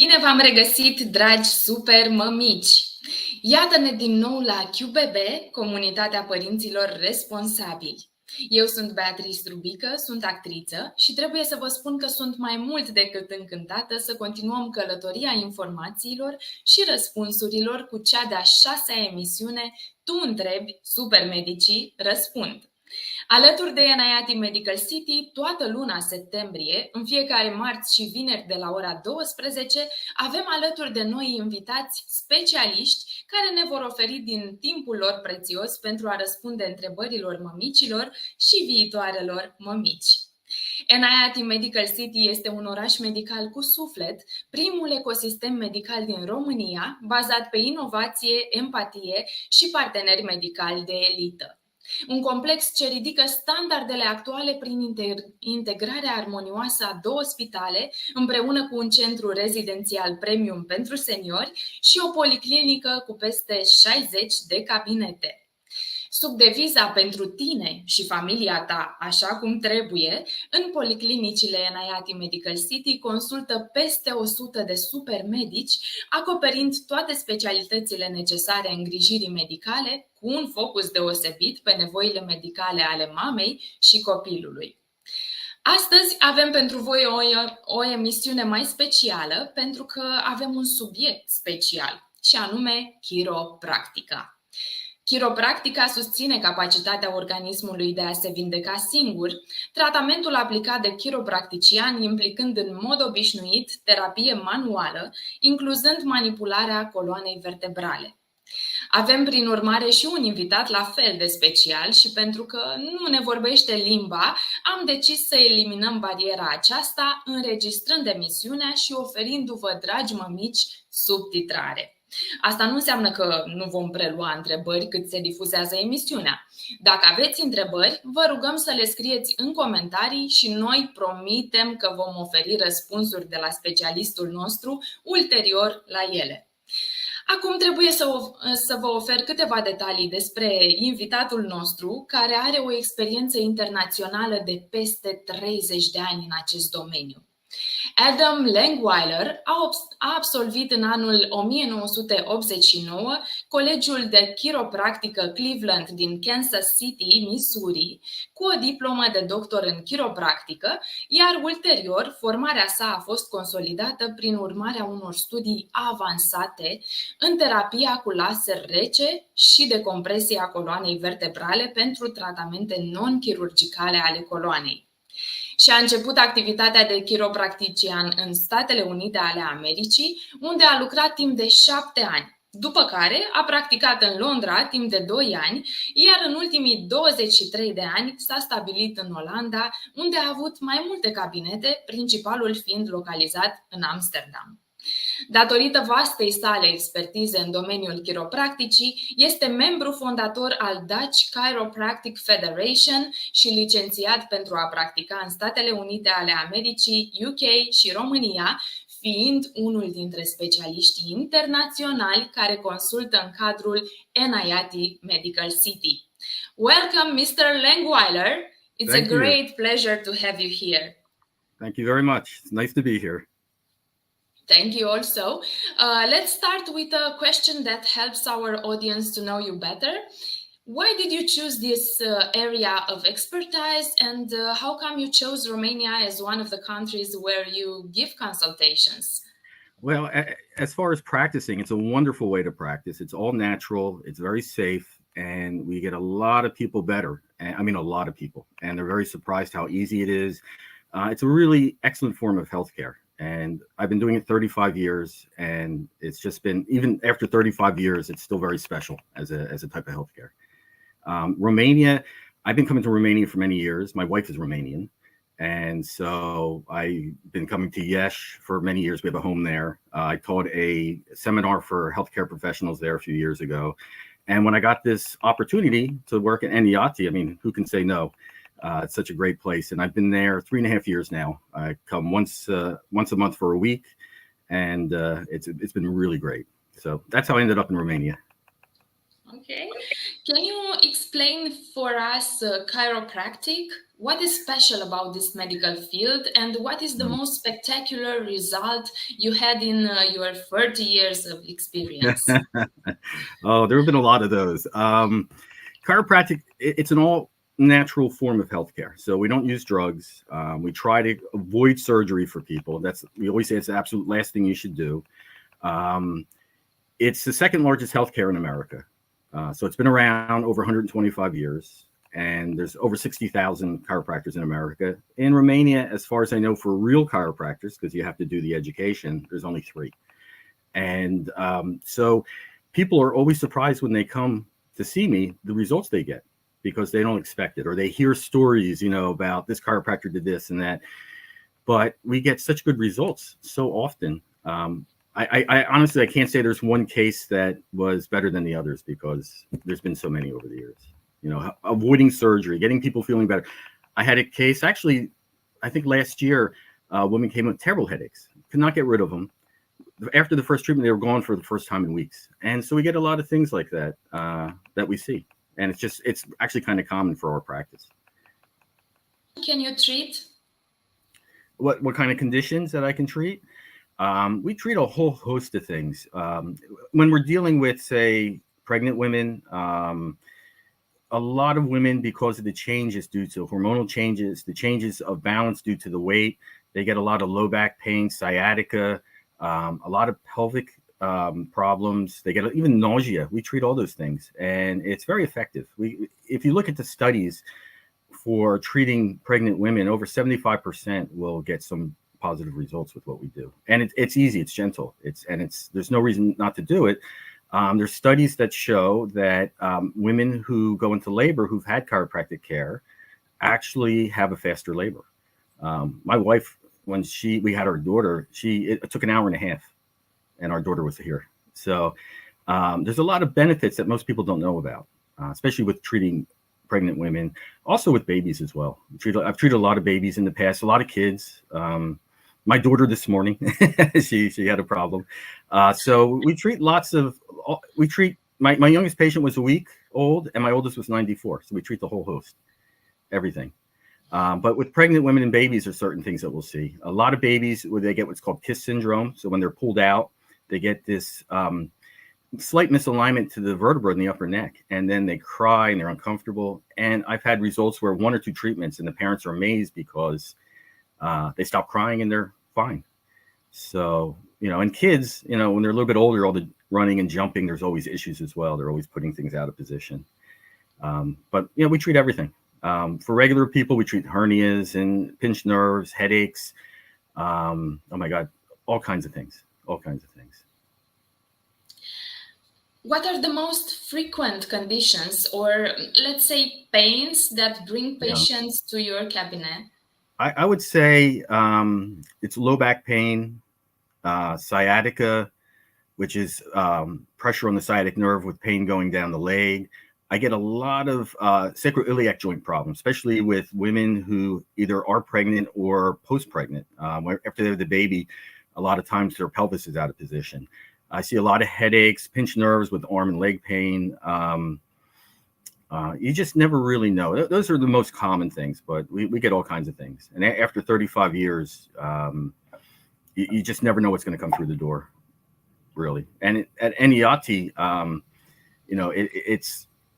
Bine v-am regăsit, dragi super mămici! Iată-ne din nou la QBB, comunitatea părinților responsabili. Eu sunt Beatrice Rubică, sunt actriță și trebuie să vă spun că sunt mai mult decât încântată să continuăm călătoria informațiilor și răspunsurilor cu cea de-a 6-a emisiune Tu întrebi, supermedicii răspund. Alături de Enayati Medical City, toată luna septembrie, în fiecare marți și vineri de la ora 12, avem alături de noi invitați specialiști care ne vor oferi din timpul lor prețios pentru a răspunde întrebărilor mămicilor și viitoarelor mămici. Enayati Medical City este un oraș medical cu suflet, primul ecosistem medical din România, bazat pe inovație, empatie și parteneri medicali de elită. Un complex ce ridică standardele actuale prin integrarea armonioasă a 2 spitale, împreună cu un centru rezidențial premium pentru seniori și o policlinică cu peste 60 de cabinete. Sub deviza pentru tine și familia ta, așa cum trebuie, în policlinicile Enayati Medical City consultă peste 100 de supermedici, acoperind toate specialitățile necesare îngrijirii medicale, cu un focus deosebit pe nevoile medicale ale mamei și copilului. Astăzi avem pentru voi o emisiune mai specială, pentru că avem un subiect special, și anume chiropractica. Chiropractica susține capacitatea organismului de a se vindeca singur, tratamentul aplicat de chiropractician implicând în mod obișnuit terapie manuală, incluzând manipularea coloanei vertebrale. Avem prin urmare și un invitat la fel de special și pentru că nu ne vorbește limba, am decis să eliminăm bariera aceasta, înregistrând emisiunea și oferindu-vă, dragi mămici, subtitrare. Asta nu înseamnă că nu vom prelua întrebări cât se difuzează emisiunea. Dacă aveți întrebări, vă rugăm să le scrieți în comentarii și noi promitem că vom oferi răspunsuri de la specialistul nostru ulterior la ele. Acum trebuie să vă ofer câteva detalii despre invitatul nostru, care are o experiență internațională de peste 30 de ani în acest domeniu. Adam Langweiller a absolvit în anul 1989 Colegiul de Chiropractică Cleveland din Kansas City, Missouri, cu o diplomă de doctor în chiropractică, iar ulterior formarea sa a fost consolidată prin urmarea unor studii avansate în terapia cu laser rece și decompresia coloanei vertebrale pentru tratamente non-chirurgicale ale coloanei. Și a început activitatea de chiropractician în Statele Unite ale Americii, unde a lucrat timp de 7 ani, după care a practicat în Londra timp de 2 ani, iar în ultimii 23 de ani s-a stabilit în Olanda, unde a avut mai multe cabinete, principalul fiind localizat în Amsterdam. Datorită vastei sale expertize în domeniul chiropracticii, este membru fondator al Dutch Chiropractic Federation și licențiat pentru a practica în Statele Unite ale Americii, UK și România, fiind unul dintre specialiștii internaționali care consultă în cadrul Enayati Medical City. Welcome, Mr. Langweiller. It's a great pleasure to have you here. Thank you very much. It's nice to be here. Thank you also. Let's start with a question that helps our audience to know you better. Why did you choose this area of expertise, and how come you chose Romania as one of the countries where you give consultations? Well, as far as practicing, it's a wonderful way to practice. It's all natural, it's very safe, and we get a lot of people better. I mean, a lot of people, and they're very surprised how easy it is. It's a really excellent form of healthcare. And I've been doing it 35 years, and it's just been, even after 35 years, it's still very special as a type of healthcare. Romania, I've been coming to Romania for many years. My wife is Romanian, and so I've been coming to Iași for many years. We have a home there. I taught a seminar for healthcare professionals there a few years ago. And when I got this opportunity to work at Enayati, I mean, who can say no? It's such a great place, and I've been there 3.5 years now. I come once a month for a week, and it's been really great. So that's how I ended up in Romania. Okay, can you explain for us chiropractic? What is special about this medical field, and what is the most spectacular result you had in your 30 years of experience? Oh, there have been a lot of those. Chiropractic, it's an all natural form of healthcare. So we don't use drugs. We try to avoid surgery for people. We always say it's the absolute last thing you should do. It's the second largest healthcare in America. So it's been around over 125 years. And there's over 60,000 chiropractors in America. In Romania, as far as I know, for real chiropractors, because you have to do the education, there's only 3. And so people are always surprised when they come to see me, the results they get, because they don't expect it, or they hear stories, about this chiropractor did this and that. But we get such good results so often. I honestly, I can't say there's one case that was better than the others, because there's been so many over the years. Avoiding surgery, getting people feeling better. I had a case, actually, I think last year, a woman came with terrible headaches, could not get rid of them. After the first treatment, they were gone for the first time in weeks. And so we get a lot of things like that, that we see. And it's actually kind of common for our practice. Can you treat? What kind of conditions that I can treat? We treat a whole host of things. When we're dealing with, say, pregnant women, a lot of women, because of the changes due to hormonal changes, the changes of balance due to the weight, they get a lot of low back pain, sciatica, a lot of pelvic problems. They get even nausea. We treat all those things, and it's very effective. If you look at the studies for treating pregnant women, over 75% will get some positive results with what we do. And it's easy, it's gentle, there's no reason not to do it. There's studies that show that women who go into labor who've had chiropractic care actually have a faster labor. My wife, when we had our daughter, it took an hour and a half, and our daughter was here. So there's a lot of benefits that most people don't know about, especially with treating pregnant women, also with babies as well. I've treated a lot of babies in the past, a lot of kids. My daughter this morning, she had a problem. So we treat my youngest patient was a week old, and my oldest was 94. So we treat the whole host, everything. But with pregnant women and babies, there's certain things that we'll see. A lot of babies, where they get what's called kiss syndrome. So when they're pulled out, they get this slight misalignment to the vertebra in the upper neck, and then they cry and they're uncomfortable. And I've had results where 1 or 2 treatments, and the parents are amazed because they stop crying and they're fine. So, and kids, when they're a little bit older, all the running and jumping, there's always issues as well. They're always putting things out of position. But, we treat everything. For regular people, we treat hernias and pinched nerves, headaches. Oh my God, all kinds of things. What are the most frequent conditions, or let's say pains, that bring patients to your cabinet? I would say it's low back pain, sciatica, which is pressure on the sciatic nerve with pain going down the leg. I get a lot of sacroiliac joint problems, especially with women who either are pregnant or post-pregnant. After they have the baby, a lot of times their pelvis is out of position. I see a lot of headaches, pinched nerves with arm and leg pain. You just never really know. Those are the most common things, but we get all kinds of things. And after 35 years, you just never know what's going to come through the door, really. And at Enayati,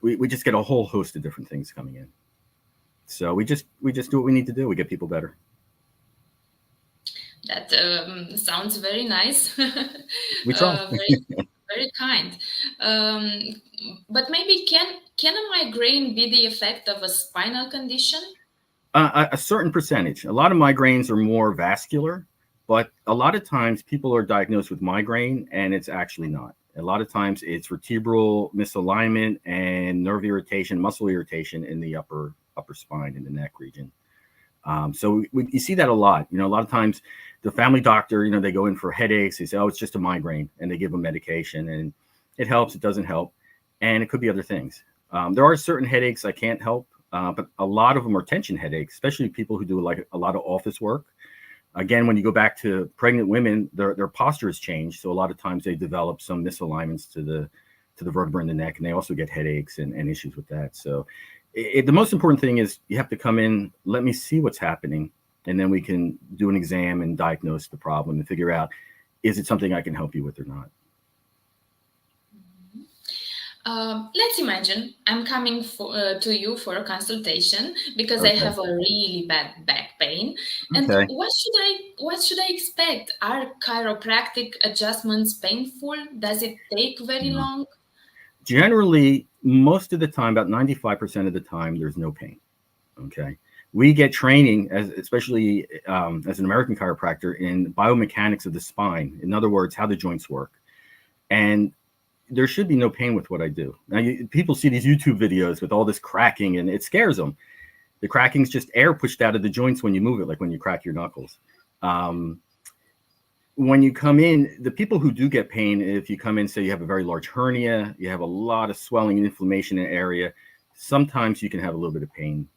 we just get a whole host of different things coming in. So we just do what we need to do. We get people better. That sounds very nice. We try. Very kind. But maybe can a migraine be the effect of a spinal condition? A certain percentage. A lot of migraines are more vascular, but a lot of times people are diagnosed with migraine and it's actually not. A lot of times it's vertebral misalignment and nerve irritation, muscle irritation in the upper spine, in the neck region. So you see that a lot. A lot of times the family doctor, they go in for headaches. They say, oh, it's just a migraine, and they give them medication, and it helps. It doesn't help. And it could be other things. There are certain headaches I can't help, but a lot of them are tension headaches, especially people who do like a lot of office work. Again, when you go back to pregnant women, their posture has changed. So a lot of times they develop some misalignments to the vertebra in the neck, and they also get headaches and issues with that. So the most important thing is you have to come in, let me see what's happening, and then we can do an exam and diagnose the problem and figure out, is it something I can help you with or not? Let's imagine I'm coming to you for a consultation because I have a really bad back pain. And what should I expect? Are chiropractic adjustments painful? Does it take very long? Generally, most of the time, about 95% of the time, there's no pain. Okay. We get training, especially as an American chiropractor, in biomechanics of the spine. In other words, how the joints work. And there should be no pain with what I do. Now, people see these YouTube videos with all this cracking, and it scares them. The cracking is just air pushed out of the joints when you move it, like when you crack your knuckles. When you come in, the people who do get pain, if you come in, say you have a very large hernia, you have a lot of swelling and inflammation in the area, sometimes you can have a little bit of pain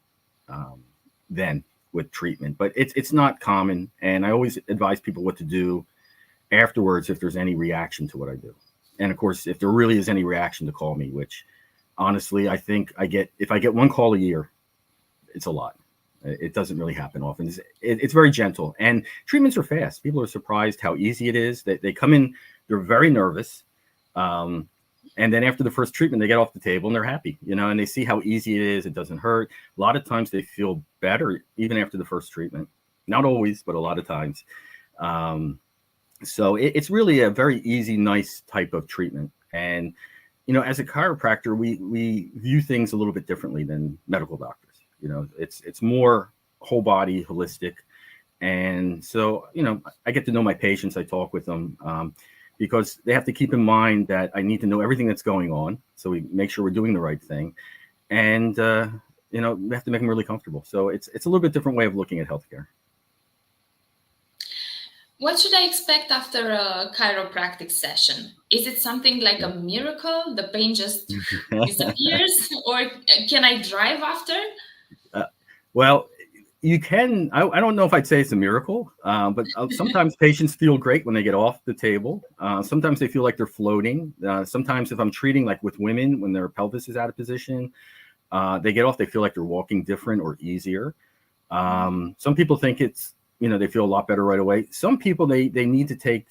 then with treatment, but it's not common. And I always advise people what to do afterwards if there's any reaction to what I do. And of course, if there really is any reaction, to call me, which honestly, I think if I get one call a year, it's a lot. It doesn't really happen often. It's very gentle, and treatments are fast. People are surprised how easy it is. They come in, they're very nervous. And then after the first treatment, they get off the table and they're happy, and they see how easy it is. It doesn't hurt. A lot of times they feel better even after the first treatment. Not always, but a lot of times. So it's really a very easy, nice type of treatment. And, as a chiropractor, we view things a little bit differently than medical doctors. It's more whole body, holistic. And so, I get to know my patients. I talk with them because they have to keep in mind that I need to know everything that's going on. So we make sure we're doing the right thing. And, we have to make them really comfortable. So it's a little bit different way of looking at healthcare. What should I expect after a chiropractic session? Is it something like a miracle? The pain just disappears? Or can I drive after? Well, you can. I don't know if I'd say it's a miracle, but sometimes patients feel great when they get off the table. Sometimes they feel like they're floating. Sometimes if I'm treating like with women, when their pelvis is out of position, they get off, they feel like they're walking different or easier. Some people think it's, they feel a lot better right away. Some people, they need to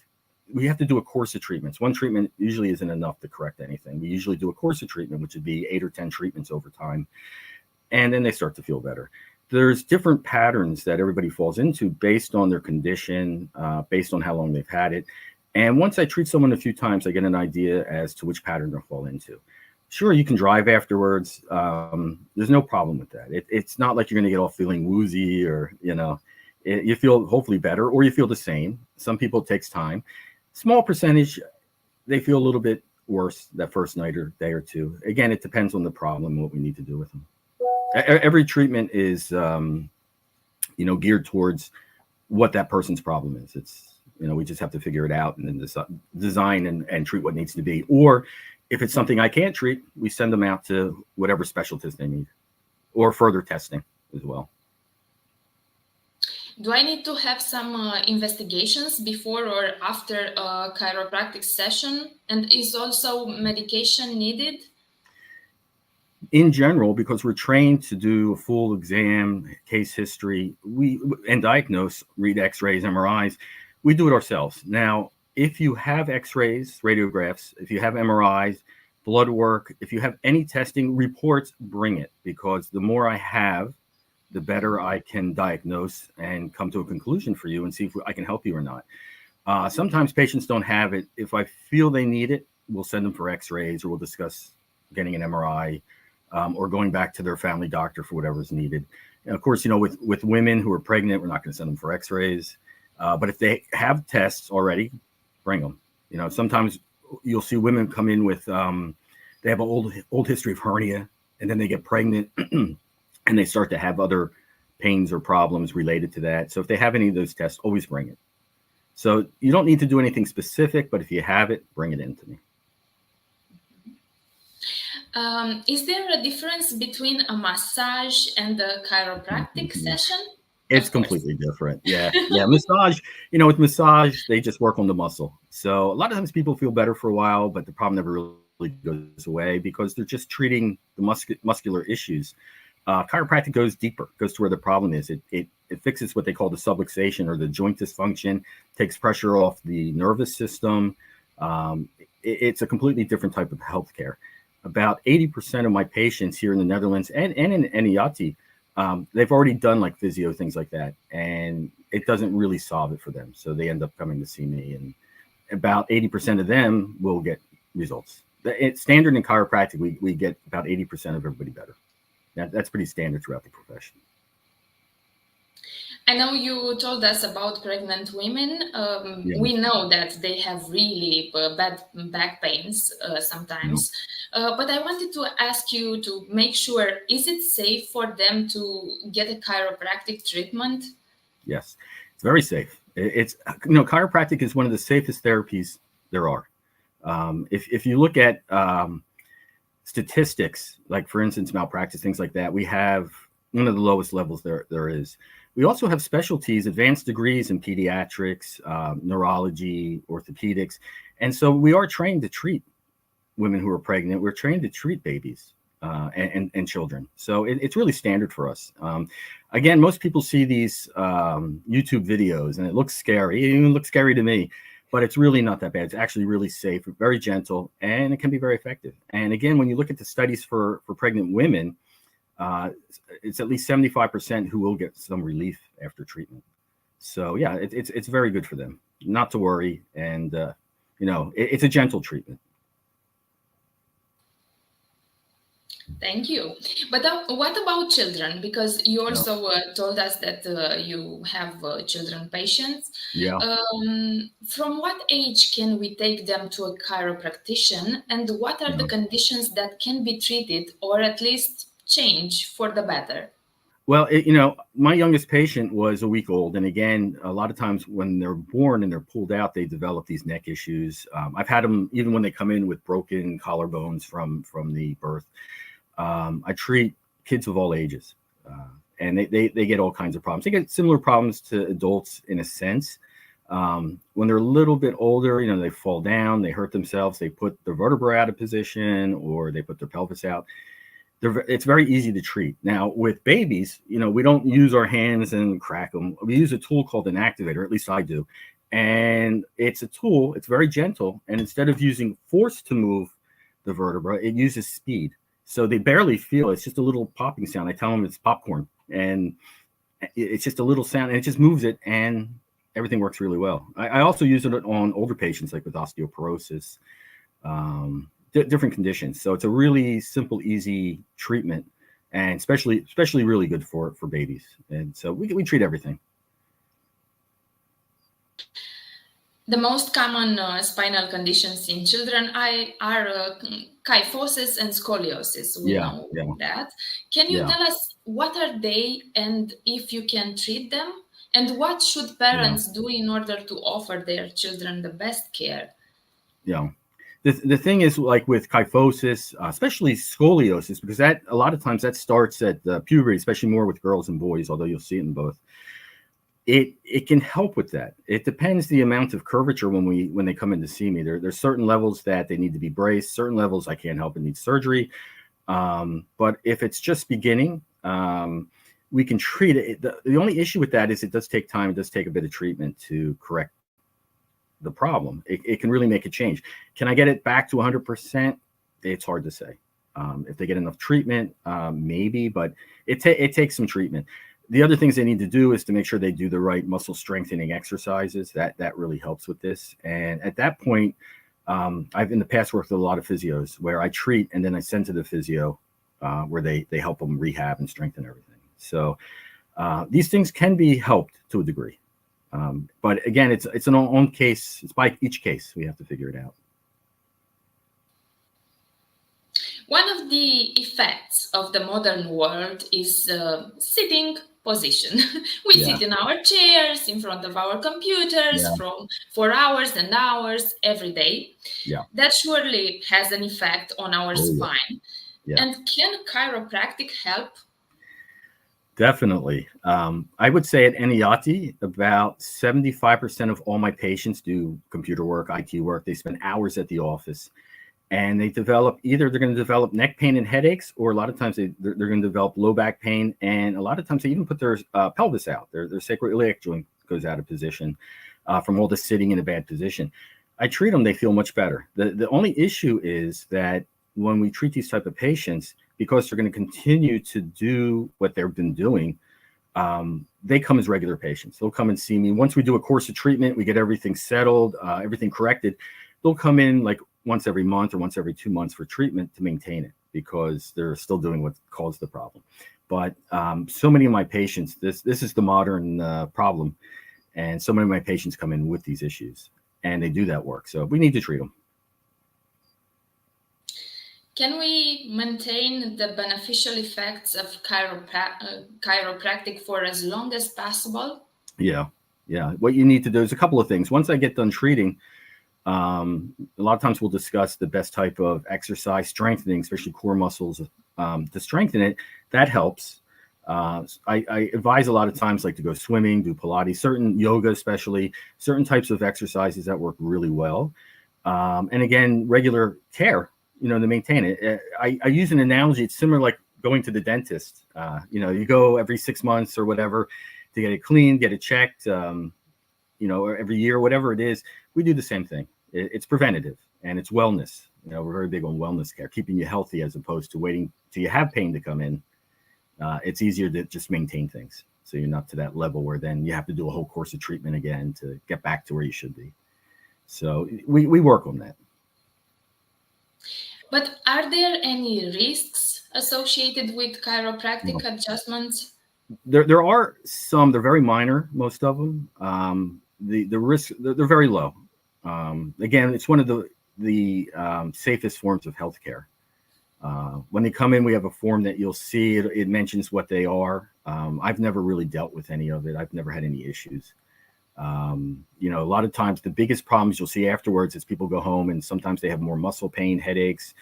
we have to do a course of treatments. One treatment usually isn't enough to correct anything. We usually do a course of treatment, which would be 8 or 10 treatments over time. And then they start to feel better. There's different patterns that everybody falls into based on their condition, based on how long they've had it. And once I treat someone a few times, I get an idea as to which pattern they'll fall into. Sure, you can drive afterwards. There's no problem with that. It's not like you're going to get off feeling woozy or, you feel hopefully better, or you feel the same. Some people, it takes time. Small percentage, they feel a little bit worse that first night or day or two. Again, it depends on the problem and what we need to do with them. Every treatment is, geared towards what that person's problem is. It's, we just have to figure it out and then design and treat what needs to be. Or if it's something I can't treat, we send them out to whatever specialist they need, or further testing as well. Do I need to have some investigations before or after a chiropractic session? And is also medication needed? In general, because we're trained to do a full exam, case history, and diagnose, read x-rays, MRIs, we do it ourselves. Now, if you have x-rays, radiographs, if you have MRIs, blood work, if you have any testing reports, bring it, because the more I have, the better I can diagnose and come to a conclusion for you and see if I can help you or not. Sometimes patients don't have it. If I feel they need it, we'll send them for x-rays, or we'll discuss getting an MRI, or going back to their family doctor for whatever is needed. And of course, with women who are pregnant, we're not going to send them for x-rays. But if they have tests already, bring them. Sometimes you'll see women come in with, they have an old history of hernia, and then they get pregnant and they start to have other pains or problems related to that. So if they have any of those tests, always bring it. So you don't need to do anything specific, but if you have it, bring it in to me. Is there a difference between a massage and a chiropractic session? It's completely different. Yeah. Massage, with massage, they just work on the muscle. So a lot of times people feel better for a while, but the problem never really goes away because they're just treating the muscular issues. Chiropractic goes deeper, goes to where the problem is. It fixes what they call the subluxation or the joint dysfunction, takes pressure off the nervous system. It's a completely different type of healthcare. About 80% of my patients here in the Netherlands and in Enayati, they've already done like physio, things like that, and it doesn't really solve it for them. So they end up coming to see me, and about 80% of them will get results. It's standard in chiropractic. We get about 80% of everybody better. That's pretty standard throughout the profession. I know you told us about pregnant women. We know that they have really bad back pains sometimes. But I wanted to ask you to make sure, is it safe for them to get a chiropractic treatment? Yes, it's very safe. It's, chiropractic is one of the safest therapies there are. If you look at statistics, like for instance, malpractice, things like that, we have one of the lowest levels there is. We also have specialties, advanced degrees in pediatrics, neurology, orthopedics. And so we are trained to treat women who are pregnant. We're trained to treat babies and children. So it's really standard for us. Again, most people see these YouTube videos and it looks scary. It even looks scary to me. But it's really not that bad. It's actually really safe, very gentle, and it can be very effective. And again, when you look at the studies for pregnant women, it's at least 75% who will get some relief after treatment. So yeah, it's very good for them. Not to worry, and it's a gentle treatment. Thank you. But what about children? Because you also told us that you have children patients. Yeah. From what age can we take them to a chiropractician, and what are the conditions that can be treated or at least change for the better? Well, my youngest patient was a week old. And again, a lot of times when they're born and they're pulled out, they develop these neck issues. I've had them even when they come in with broken collarbones from the birth. I treat kids of all ages, and they get all kinds of problems. They get similar problems to adults in a sense. When they're a little bit older, they fall down, they hurt themselves, they put their vertebrae out of position, or they put their pelvis out. It's very easy to treat. Now, with babies, we don't use our hands and crack them. We use a tool called an activator, at least I do. And it's a tool, it's very gentle. And instead of using force to move the vertebra, it uses speed. So they barely feel. It's just a little popping sound. I tell them it's popcorn, and it's just a little sound, and it just moves it, and everything works really well. I also use it on older patients, like with osteoporosis, different conditions. So it's a really simple, easy treatment, and especially really good for babies. And so we treat everything. The most common spinal conditions in children are kyphosis and scoliosis. We know that. Can you tell us what are they, and if you can treat them, and what should parents do in order to offer their children the best care? Yeah. The thing is, like with kyphosis, especially scoliosis, because that a lot of times that starts at puberty, especially more with girls and boys, although you'll see it in both. It can help with that. It depends the amount of curvature when they come in to see me. There's certain levels that they need to be braced, certain levels I can't help and need surgery. But if it's just beginning, we can treat it. The only issue with that is it does take time. It does take a bit of treatment to correct the problem. It can really make a change. Can I get it back to 100%? It's hard to say. If they get enough treatment, maybe, but it takes some treatment. The other things they need to do is to make sure they do the right muscle strengthening exercises. That really helps with this. And at that point, I've in the past worked with a lot of physios where I treat and then I send to the physio where they help them rehab and strengthen everything. So these things can be helped to a degree. But again, it's an own case. It's by each case. We have to figure it out. One of the effects of the modern world is sitting position. We sit in our chairs, in front of our computers for hours and hours every day. Yeah. That surely has an effect on our spine. Yeah. And can chiropractic help? Definitely. I would say at Enayati, about 75% of all my patients do computer work, IT work. They spend hours at the office. and they develop, either they're going to develop neck pain and headaches, or a lot of times they're going to develop low back pain, and a lot of times they even put their pelvis out. Their sacroiliac joint goes out of position from all the sitting in a bad position. I treat them, they feel much better. The only issue is that when we treat these type of patients, because they're going to continue to do what they've been doing, they come as regular patients. They'll come and see me. Once we do a course of treatment, we get everything settled, everything corrected. They'll come in like once every month or once every 2 months for treatment to maintain it, because they're still doing what caused the problem. But so many of my patients, this is the modern problem. And so many of my patients come in with these issues, and they do that work. So we need to treat them. Can we maintain the beneficial effects of chiropractic for as long as possible? Yeah. What you need to do is a couple of things. Once I get done treating, a lot of times we'll discuss the best type of exercise, strengthening, especially core muscles, to strengthen it. That helps. I advise a lot of times, like, to go swimming, do Pilates, certain yoga, especially certain types of exercises that work really well. And again, regular care, to maintain it. I use an analogy. It's similar like going to the dentist. You go every 6 months or whatever to get it cleaned, get it checked, or every year, whatever it is. We do the same thing. It's preventative, and it's wellness. We're very big on wellness care, keeping you healthy as opposed to waiting till you have pain to come in. It's easier to just maintain things, so you're not to that level where then you have to do a whole course of treatment again to get back to where you should be. So we work on that. But are there any risks associated with chiropractic adjustments? There are some. They're very minor, most of them. The risks, they're very low. Again, it's one of the safest forms of healthcare. When they come in, we have a form that you'll see. It mentions what they are. I've never really dealt with any of it. I've never had any issues. A lot of times the biggest problems you'll see afterwards is people go home and sometimes they have more muscle pain, headaches.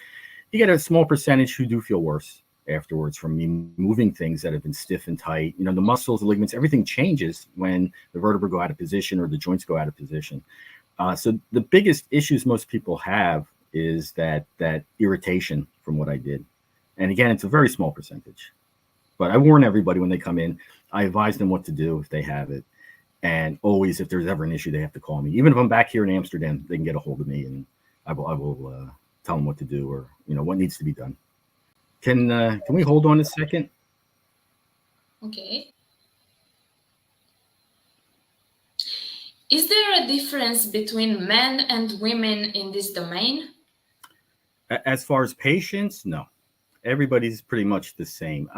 You get a small percentage who do feel worse afterwards from me moving things that have been stiff and tight. The muscles, the ligaments, everything changes when the vertebrae go out of position or the joints go out of position. So the biggest issues most people have is that irritation from what I did. And again, it's a very small percentage. But I warn everybody when they come in. I advise them what to do if they have it. And always, if there's ever an issue, they have to call me. Even if I'm back here in Amsterdam, they can get a hold of me, and I will tell them what to do, or what needs to be done. Can we hold on a second? Okay. Is there a difference between men and women in this domain? As far as patients, no. Everybody's pretty much the same.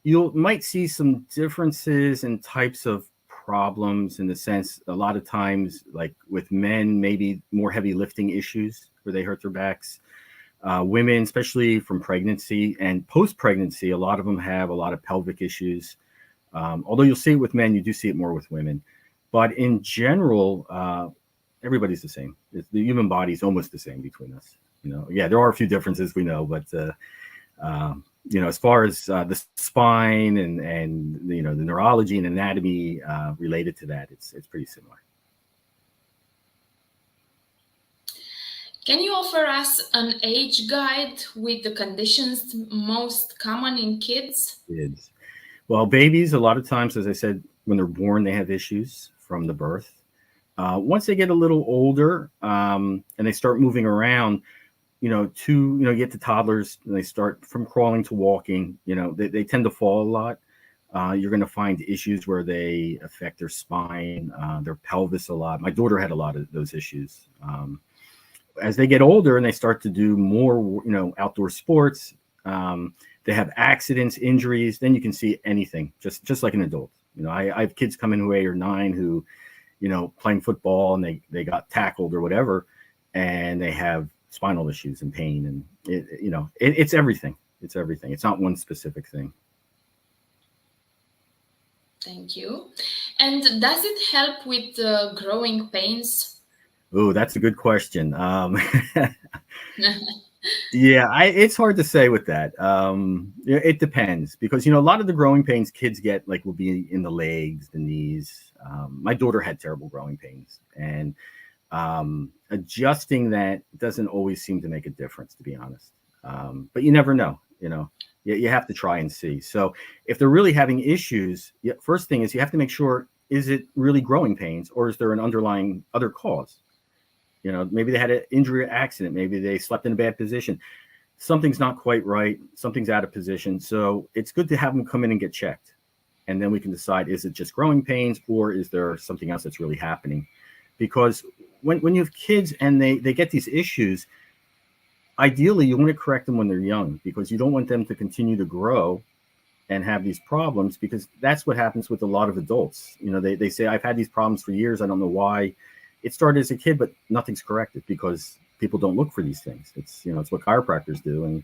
You might see some differences in types of problems, in the sense a lot of times, like with men, maybe more heavy lifting issues where they hurt their backs. Women, especially from pregnancy and post-pregnancy, a lot of them have a lot of pelvic issues. Although you'll see it with men, you do see it more with women. But in general, everybody's the same. The human body is almost the same between us. Yeah, there are a few differences, we know, but as far as the spine and the neurology and anatomy related to that, it's pretty similar. Can you offer us an age guide with the conditions most common in kids? Kids. Well, babies, a lot of times, as I said, when they're born, they have issues from the birth. Once they get a little older and they start moving around, you get to toddlers and they start from crawling to walking, they tend to fall a lot. You're going to find issues where they affect their spine, their pelvis a lot. My daughter had a lot of those issues. As they get older and they start to do more, outdoor sports, they have accidents, injuries, then you can see anything, just like an adult. I have kids come in who are 8 or 9 who, playing football and they got tackled or whatever, and they have spinal issues and pain, and it's everything. It's everything. It's not one specific thing. Thank you. And does it help with growing pains? Oh, that's a good question. Yeah, it's hard to say with that. It depends, because a lot of the growing pains kids get will be in the legs, the knees. My daughter had terrible growing pains, and Adjusting that doesn't always seem to make a difference, to be honest. But you never know, you have to try and see. So if they're really having issues, first thing is you have to make sure, is it really growing pains, or is there an underlying other cause? Maybe they had an injury or accident. Maybe they slept in a bad position. Something's not quite right. Something's out of position. So it's good to have them come in and get checked. And then we can decide, is it just growing pains, or is there something else that's really happening? Because when you have kids and they get these issues, ideally you want to correct them when they're young, because you don't want them to continue to grow and have these problems, because that's what happens with a lot of adults. They say, I've had these problems for years. I don't know why. It started as a kid, but nothing's corrected because people don't look for these things. It's what chiropractors do. And,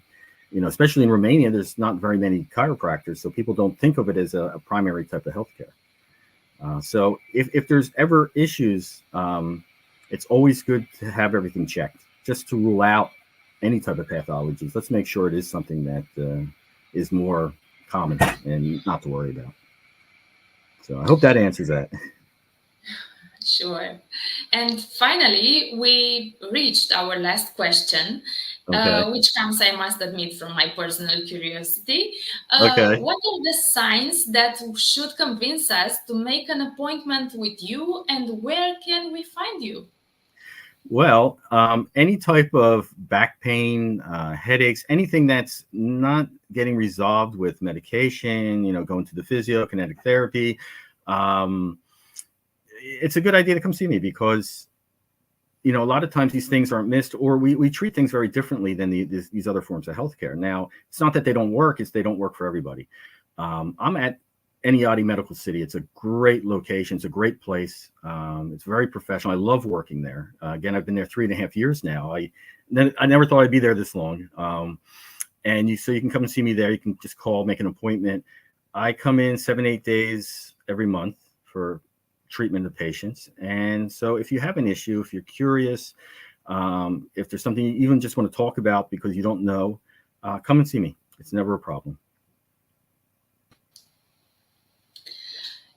especially in Romania, there's not very many chiropractors. So people don't think of it as a primary type of healthcare. So if there's ever issues, it's always good to have everything checked, just to rule out any type of pathologies. Let's make sure it is something that is more common and not to worry about. So I hope that answers that. Sure. And finally, we reached our last question, which comes, I must admit, from my personal curiosity. What are the signs that should convince us to make an appointment with you, and where can we find you? Well, any type of back pain, headaches, anything that's not getting resolved with medication, going to the physio, kinetic therapy, it's a good idea to come see me, because, a lot of times these things aren't missed, or we treat things very differently than these other forms of healthcare. Now, it's not that they don't work, it's they don't work for everybody. I'm at Enayati Medical City. It's a great location. It's a great place. It's very professional. I love working there. Again, I've been there 3.5 years now. I never thought I'd be there this long. So you can come and see me there. You can just call, make an appointment. I come in 7-8 days every month for treatment of patients. And so if you have an issue, if you're curious, if there's something you even just want to talk about because you don't know, come and see me. It's never a problem.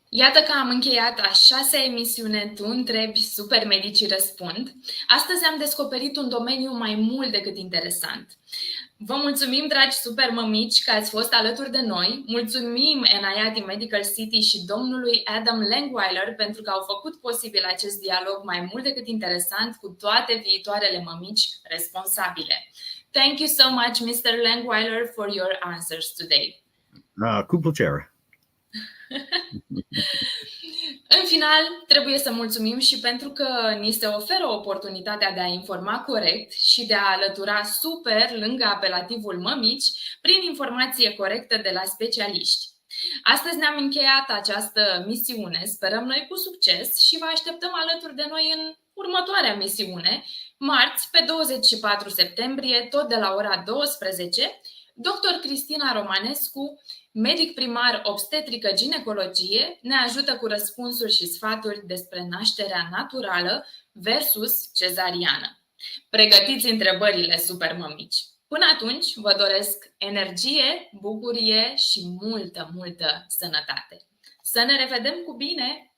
Iată că am încheiat a 6-a emisiune Tu întrebi, SUPERmedicii răspund. Astăzi am descoperit un domeniu mai mult decât interesant. Vă mulțumim, dragi supermămici, că ați fost alături de noi. Mulțumim Enayati Medical City și domnului Adam Langweiller pentru că au făcut posibil acest dialog mai mult decât interesant cu toate viitoarele mămici responsabile. Thank you so much, Mr. Langweiller, for your answers today. Cu plăcere. În final, trebuie să mulțumim și pentru că ni se oferă oportunitatea de a informa corect și de a alătura super lângă apelativul mămici prin informație corectă de la specialiști. Astăzi ne-am încheiat această misiune, sperăm noi cu succes, și vă așteptăm alături de noi în următoarea misiune, marți, pe 24 septembrie, tot de la ora 12, Dr. Cristina Romanescu, medic primar obstetrică-ginecologie, ne ajută cu răspunsuri și sfaturi despre nașterea naturală versus cezariană. Pregătiți întrebările, supermămici! Până atunci, vă doresc energie, bucurie și multă, multă sănătate! Să ne revedem cu bine!